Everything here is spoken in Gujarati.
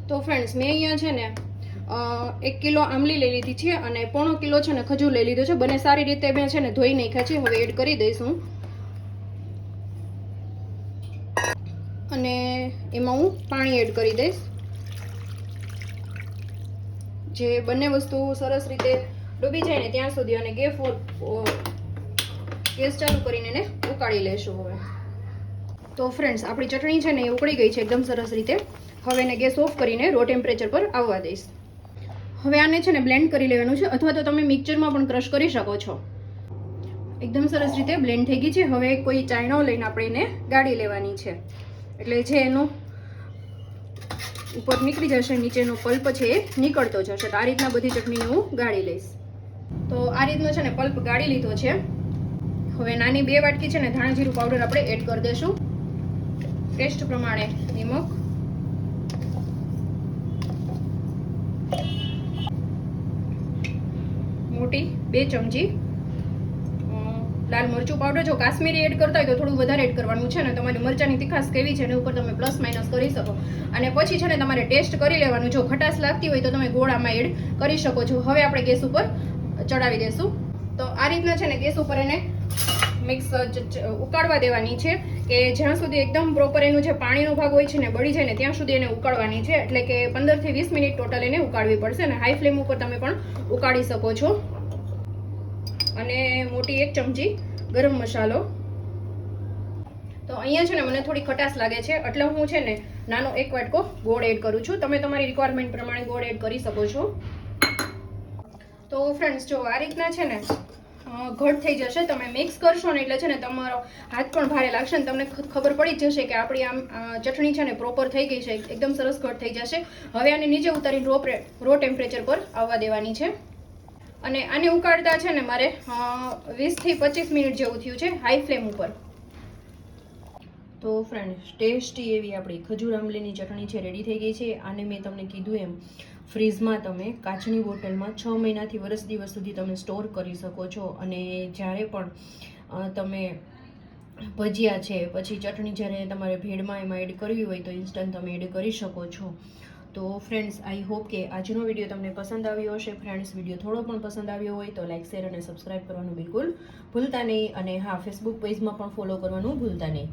તો ફ્રેન્ડ્સ મેં અહીંયા છે ને 1 કિલો આમલી લઈ લીધી છે અને 1.5 કિલો છે ને ખજૂર લઈ લીધો છે. બંને સારી રીતે મેં છે ને ધોઈ નાખ્યા છે. હવે એડ કરી દઈશું અને એમાં હું પાણી એડ કરી દઈશ. જે બંને વસ્તુ સરસ રીતે ડૂબી જાય ને ત્યાં સુધી અને ગેસ ચાલુ કરીને એને ઉકાળી લેશું. હવે તો ફ્રેન્ડ્સ આપણી ચટણી છે ને એ ઉકળી ગઈ છે એકદમ સરસ રીતે. હવે એને ગેસ ઓફ કરીને રો ટેમ્પરેચર પર આવવા દઈશ. હવે આને છે ને બ્લેન્ડ કરી લેવાનું છે, અથવા તો તમે મિક્સચરમાં પણ ક્રશ કરી શકો છો. એકદમ સરસ રીતે બ્લેન્ડ થઈ ગઈ છે. હવે કોઈ ચાયણો લઈને આપણે એને ગાળી લેવાની છે, એટલે જે એનો ઉપર નીકળી જશે, નીચેનો પલ્પ છે એ નીકળતો જશે. તો આ રીતના બધી ચટણીને હું ગાળી લઈશ. તો આ રીતનો છે ને પલ્પ ગાળી લીધો છે. હવે નાની 2 વાટકી છે ને ધાણા જીરું પાવડર આપણે એડ કરી દઈશું. ટેસ્ટ પ્રમાણે નમક, મોટી 2 ચમચી લાલ મરચું પાવડર. જો કાશ્મીરી એડ કરતા હોય તો થોડું વધારે એડ કરવાનું છે ને. તમારી મરચાની તીખાશ કેવી છે એના ઉપર તમે પ્લસ માઇનસ કરી શકો. અને પછી છે ને તમારે ટેસ્ટ કરી લેવાનું. જો ખટાશ લાગતી હોય તો તમે ગોળ આમાં એડ કરી શકો છો. હવે આપણે ગેસ ઉપર ચડાવી દઈશું. તો આ રીતના છે ને ગેસ ઉપર એને મિક્સ ઉકાળવા દેવાની છે કે જ્યાં સુધી એકદમ પ્રોપર એનું જે પાણીનો ભાગ હોય છે ને બળી જાય ને ત્યાં સુધી એને ઉકાળવાની છે. એટલે કે 15 થી 20 મિનિટ ટોટલ એને ઉકાળવી પડશે. અને હાઈ ફ્લેમ ઉપર તમે પણ ઉકાળી શકો છો. અને મોટી 1 ચમચી ગરમ મસાલો. તો અહીંયા છે ને મને થોડી ખટાશ લાગે છે એટલે હું છે ને નાનો 1 વાટકો ગોળ એડ કરું છું. તમે તમારી રિક્વાયરમેન્ટ પ્રમાણે ગોળ એડ કરી શકો છો. તો ફ્રેન્ડ્સ જો આ રીતના છે ને ઘટ થઈ જશે. તમે મિક્સ કરશો ને એટલે છે ને તમારો હાથ પણ ભારે લાગશે ને તમને ખબર પડી જશે કે આપણી આમ ચટણી છે ને પ્રોપર થઈ ગઈ છે. એકદમ સરસ ઘટ થઈ જશે. હવે આને નીચે ઉતારીને રો ટેમ્પરેચર પર આવવા દેવાની છે. અને આને ઉકાળતા છે ને મારે 20 થી 25 મિનિટ જેવું થયું છે હાઈ ફ્લેમ ઉપર. તો ફ્રેન્ડ ટેસ્ટી એવી આપણી ખજૂર આમલીની ચટણી છે રેડી થઈ ગઈ છે. આને મેં તમને કીધું એમ ફ્રીઝમાં તમે કાચની બોટલમાં 6 મહિનાથી વર્ષ દિવસ સુધી તમે સ્ટોર કરી શકો છો. અને જ્યારે પણ તમે ભજીયા છે પછી ચટણી જ્યારે તમારે ભેળમાં એમાં એડ કરવી હોય તો ઇન્સ્ટન્ટ તમે એડ કરી શકો છો. તો ફ્રેન્ડ્સ આઈ હોપ કે આજનો વિડીયો તમને પસંદ આવ્યો હશે. ફ્રેન્ડ્સ વિડીયો થોડો પણ પસંદ આવ્યો હોય તો લાઇક, શેર અને સબસ્ક્રાઈબ કરવાનું બિલકુલ ભૂલતા નહીં. અને હા, ફેસબુક પેજમાં પણ ફોલો કરવાનું ભૂલતા નહીં.